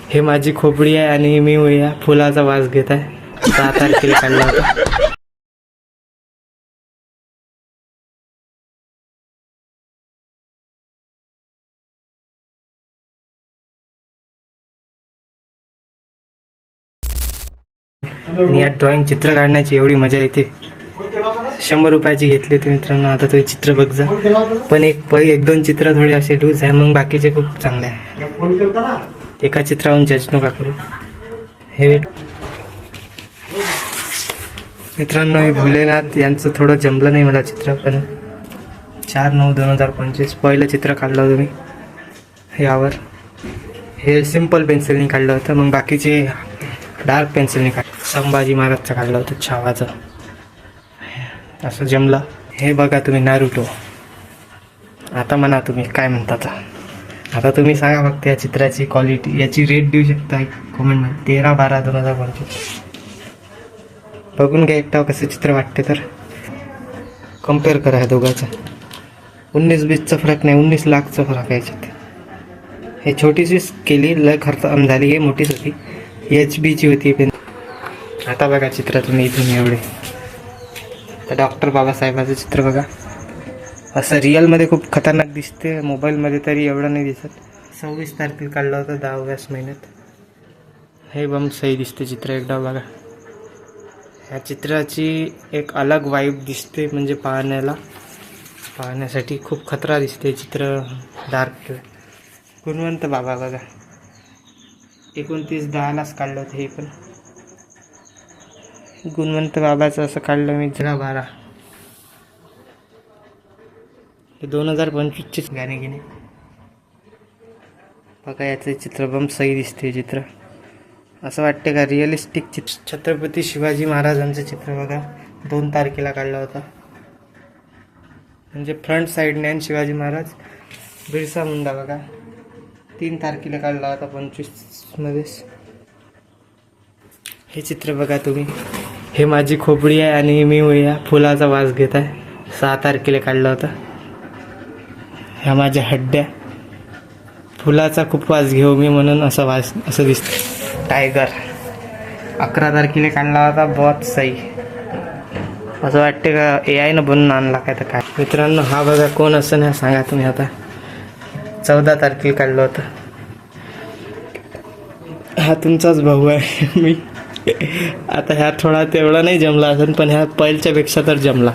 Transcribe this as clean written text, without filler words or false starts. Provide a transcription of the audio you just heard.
हे माझी खोपडी आहे आणि मी या फुलाचा वास घेत आहे. 6 तारखेला काढला होता. आणि या ड्रॉइंग चित्र काढण्याची एवढी मजा येते. 100 रुपयाची घेतली होती मित्रांनो. आता तुम्ही चित्र बघ जा. पण एक दोन चित्र थोडे असे लूज आहे, मग बाकीचे खूप चांगले आहे. एका चित्रावरून जज नका करू. हे मित्रांनो, हे भोलेनाथ यांचं थोडं जमलं नाही मला चित्र. पण 4/9/2025 पहिलं चित्र काढलं होतं मी यावर. हे सिम्पल पेन्सिलनी काढलं होतं, मग बाकीचे डार्क पेन्सिलनी काढलं. संभाजी महाराजचं काढलं होतं छावाचं. असं जमलं. हे बघा तुम्ही नारुतो. आता म्हणा तुम्ही काय म्हणता. आता तुम्ही सांगा फक्त या चित्राची क्वालिटी, याची रेट देऊ शकता कमेंटमध्ये. 13/12/2025. बघून घ्या एकटा कसं चित्र वाटते, तर कम्पेअर करा ह्या दोघांचं. 19-20चा फरक नाही, 19 लाखचा फरक आहे याच्यात. हे छोटीशीच केली, लय खर्च झाली. हे मोठीच होती, HBची होती पेन. आता बघा चित्र तुम्ही इथून एवढे. तर डॉक्टर बाबासाहेबाचं चित्र बघा. असं रिअलमध्ये खूप खतरनाक दिसते, मोबाईलमध्ये तरी एवढं नाही दिसत. 26 तारखेला काढलं होतं 10व्याच महिन्यात. हे बम सही दिसते चित्र एकदा बघा. ह्या चित्राची एक अलग वाईब दिसते, म्हणजे पाहण्यासाठी खूप खतरा दिसते चित्र. डार्क गुणवंत बाबा बघा. 29/10लाच काढलं होतं हे पण. गुणवंत बाबाचं असं काढलं मी. 12 हे 2025चेच गाणे गिणे बघा. याचं चित्र बम सही दिसते चित्र. असं वाटते का रिअलिस्टिक चित्र. छत्रपती शिवाजी महाराजांचं चित्र बघा. 2 तारखेला काढलं होतं, म्हणजे फ्रंट साईडने. आणि शिवाजी महाराज बिरसा मुंडा बघा 3 तारखेला काढला होता 25मध्येच. हे चित्र बघा तुम्ही. हे माझी खोपडी आहे आणि मी या फुलाचा वास घेत आहे. 6 तारखेला काढलं होतं. ह्या माझ्या हड्ड्या. फुलाचा खूप वास घेऊ मी म्हणून असं दिसतं. टायगर 11 तारखेला काढला होता. बहुत सही. असं वाटते का AI न बनवून आणला काय तर काय. मित्रांनो, हा बघा कोण असं नाही सांगा तुम्ही. आता 14 तारखेला काढलं होतं. हा तुमचाच भाऊ आहे मी. आता ह्या थोडा तेवढा नाही जमला असेल, पण ह्या पहिल्यापेक्षा तर जमला.